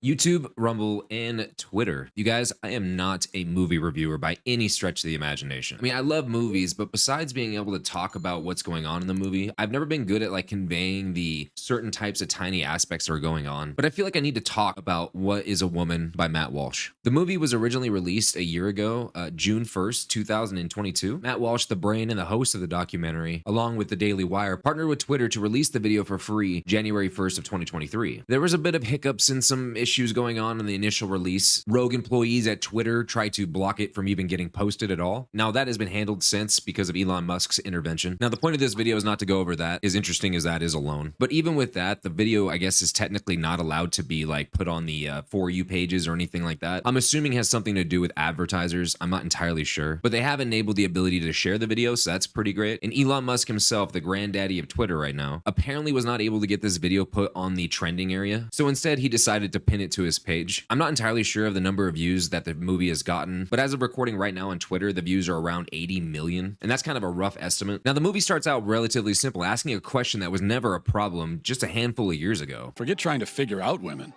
YouTube, Rumble, and Twitter. You guys, I am not a movie reviewer by any stretch of the imagination. I mean, I love movies, but besides being able to talk about what's going on in the movie, I've never been good at like conveying the certain types of tiny aspects that are going on. But I feel like I need to talk about What is a Woman by Matt Walsh. The movie was originally released a year ago, June 1st, 2022. Matt Walsh, the brain and the host of the documentary, along with the Daily Wire, partnered with Twitter to release the video for free January 1st of 2023. There was a bit of hiccups and some issues going on in the initial release. Rogue employees at Twitter tried to block it from even getting posted at all. Now that has been handled since because of Elon Musk's intervention. Now the point of this video is not to go over that, as interesting as that is alone. But even with that, the video I guess is technically not allowed to be like put on the For You pages or anything like that. I'm assuming it has something to do with advertisers. I'm not entirely sure. But they have enabled the ability to share the video, so that's pretty great. And Elon Musk himself, the granddaddy of Twitter right now, apparently was not able to get this video put on the trending area. So instead he decided to pin it to his page. I'm not entirely sure of the number of views that the movie has gotten, but as of recording right now on Twitter, the views are around 80 million, and that's kind of a rough estimate. Now, the movie starts out relatively simple, asking a question that was never a problem just a handful of years ago. Forget trying to figure out women.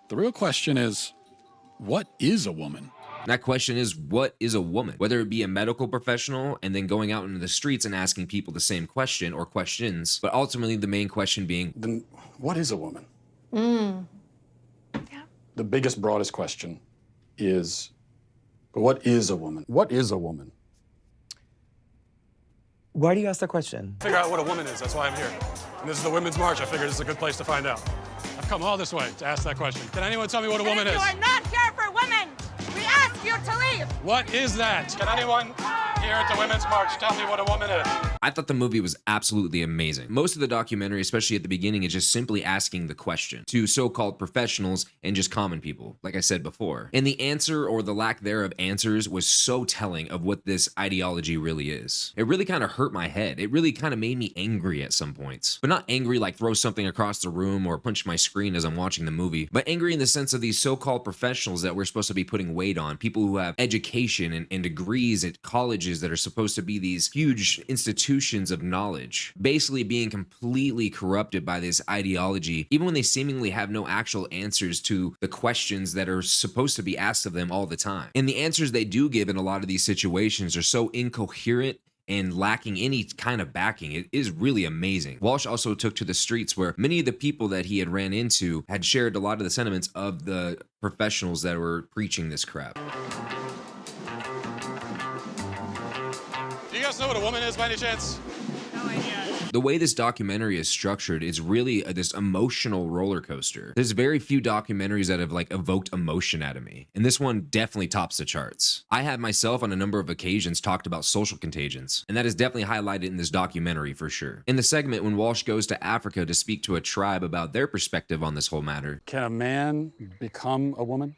The real question is, what is a woman? That question is, what is a woman? Whether it be a medical professional and then going out into the streets and asking people the same question or questions, but ultimately the main question being, Then what is a woman? Yeah. The biggest, broadest question is, what is a woman? What is a woman? Why do you ask that question? Figure out what a woman is. That's why I'm here. And this is the Women's March. I figured this is a good place to find out. I've come all this way to ask that question. Can anyone tell me what a woman is? You are not here for women. We ask you to leave. What is that? Can anyone here at the Women's March tell me what a woman is? I thought the movie was absolutely amazing. Most of the documentary, especially at the beginning, is just simply asking the question to so-called professionals and just common people, like I said before. And the answer or the lack thereof answers was so telling of what this ideology really is. It really kind of hurt my head. It really kind of made me angry at some points. But not angry like throw something across the room or punch my screen as I'm watching the movie, but angry in the sense of these so-called professionals that we're supposed to be putting weight on, people who have education and degrees at colleges that are supposed to be these huge institutions of knowledge, basically being completely corrupted by this ideology, even when they seemingly have no actual answers to the questions that are supposed to be asked of them all the time. And the answers they do give in a lot of these situations are so incoherent and lacking any kind of backing. It is really amazing. Walsh also took to the streets where many of the people that he had ran into had shared a lot of the sentiments of the professionals that were preaching this crap. Do you guys know what a woman is by any chance? No idea. The way this documentary is structured is really this emotional roller coaster. There's very few documentaries that have like evoked emotion out of me, and this one definitely tops the charts. I have myself on a number of occasions talked about social contagions, and that is definitely highlighted in this documentary for sure. In the segment when Walsh goes to Africa to speak to a tribe about their perspective on this whole matter, Can a man become a woman?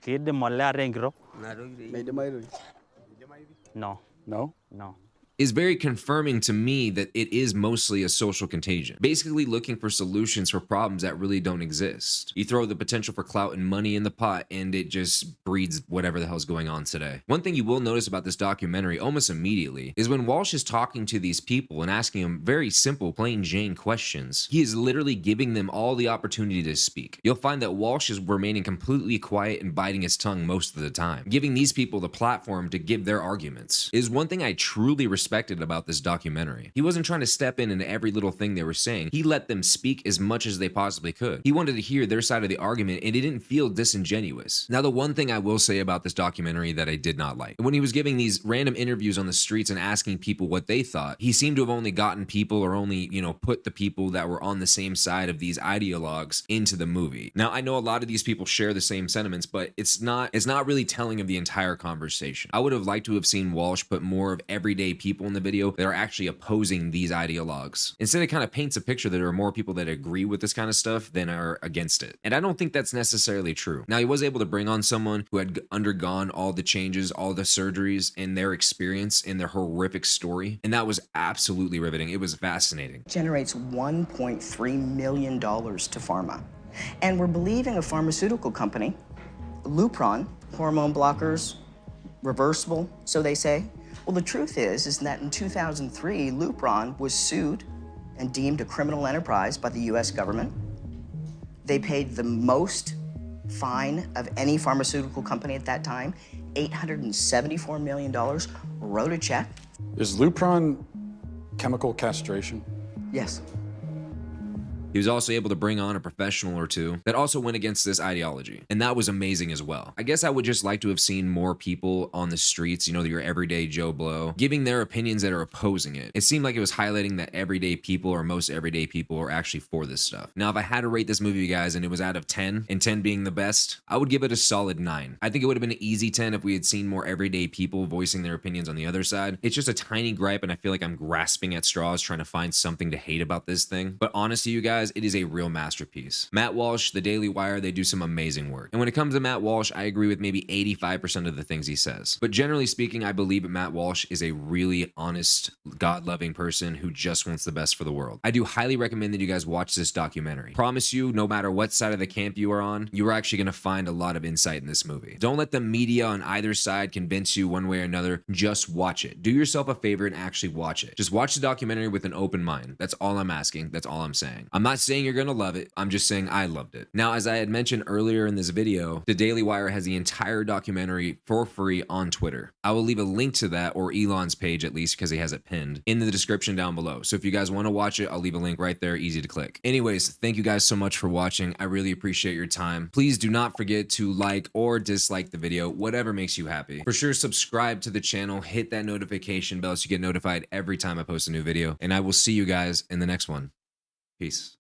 No, No? no. is very confirming to me that it is mostly a social contagion. Basically looking for solutions for problems that really don't exist. You throw the potential for clout and money in the pot and it just breeds whatever the hell's going on today. One thing you will notice about this documentary almost immediately is when Walsh is talking to these people and asking them very simple, plain Jane questions, he is literally giving them all the opportunity to speak. You'll find that Walsh is remaining completely quiet and biting his tongue most of the time. Giving these people the platform to give their arguments is one thing I truly respected about this documentary. He wasn't trying to step in into every little thing they were saying. He let them speak as much as they possibly could. He wanted to hear their side of the argument and it didn't feel disingenuous. Now, the one thing I will say about this documentary that I did not like, when he was giving these random interviews on the streets and asking people what they thought, he seemed to have only gotten people or only, put the people that were on the same side of these ideologues into the movie. Now, I know a lot of these people share the same sentiments, but it's not really telling of the entire conversation. I would have liked to have seen Walsh put more of everyday people in the video that are actually opposing these ideologues. Instead, it kind of paints a picture that there are more people that agree with this kind of stuff than are against it. And I don't think that's necessarily true. Now, he was able to bring on someone who had undergone all the changes, all the surgeries, and their experience and their horrific story. And that was absolutely riveting. It was fascinating. Generates $1.3 million to pharma. And we're believing a pharmaceutical company, Lupron, hormone blockers, reversible, so they say. Well, the truth is that in 2003, Lupron was sued and deemed a criminal enterprise by the US government. They paid the most fine of any pharmaceutical company at that time, $874 million, wrote a check. Is Lupron chemical castration? Yes. He was also able to bring on a professional or two that also went against this ideology. And that was amazing as well. I guess I would just like to have seen more people on the streets, you know, your everyday Joe Blow, giving their opinions that are opposing it. It seemed like it was highlighting that everyday people, or most everyday people, are actually for this stuff. Now, if I had to rate this movie, guys, and it was out of 10, and 10 being the best, I would give it a solid 9. I think it would have been an easy 10 if we had seen more everyday people voicing their opinions on the other side. It's just a tiny gripe, and I feel like I'm grasping at straws trying to find something to hate about this thing. But honestly, you guys, it is a real masterpiece. Matt Walsh, The Daily Wire, they do some amazing work. And when it comes to Matt Walsh, I agree with maybe 85% of the things he says. But generally speaking, I believe that Matt Walsh is a really honest, God-loving person who just wants the best for the world. I do highly recommend that you guys watch this documentary. Promise you, no matter what side of the camp you are on, you are actually going to find a lot of insight in this movie. Don't let the media on either side convince you one way or another. Just watch it. Do yourself a favor and actually watch it. Just watch the documentary with an open mind. That's all I'm asking. That's all I'm saying. I'm not saying you're going to love it. I'm just saying I loved it. Now, as I had mentioned earlier in this video, The Daily Wire has the entire documentary for free on Twitter. I will leave a link to that, or Elon's page at least, because he has it pinned, in the description down below. So if you guys want to watch it, I'll leave a link right there, easy to click. Anyways, thank you guys so much for watching. I really appreciate your time. Please do not forget to like or dislike the video, whatever makes you happy. For sure, subscribe to the channel, hit that notification bell so you get notified every time I post a new video, and I will see you guys in the next one. Peace.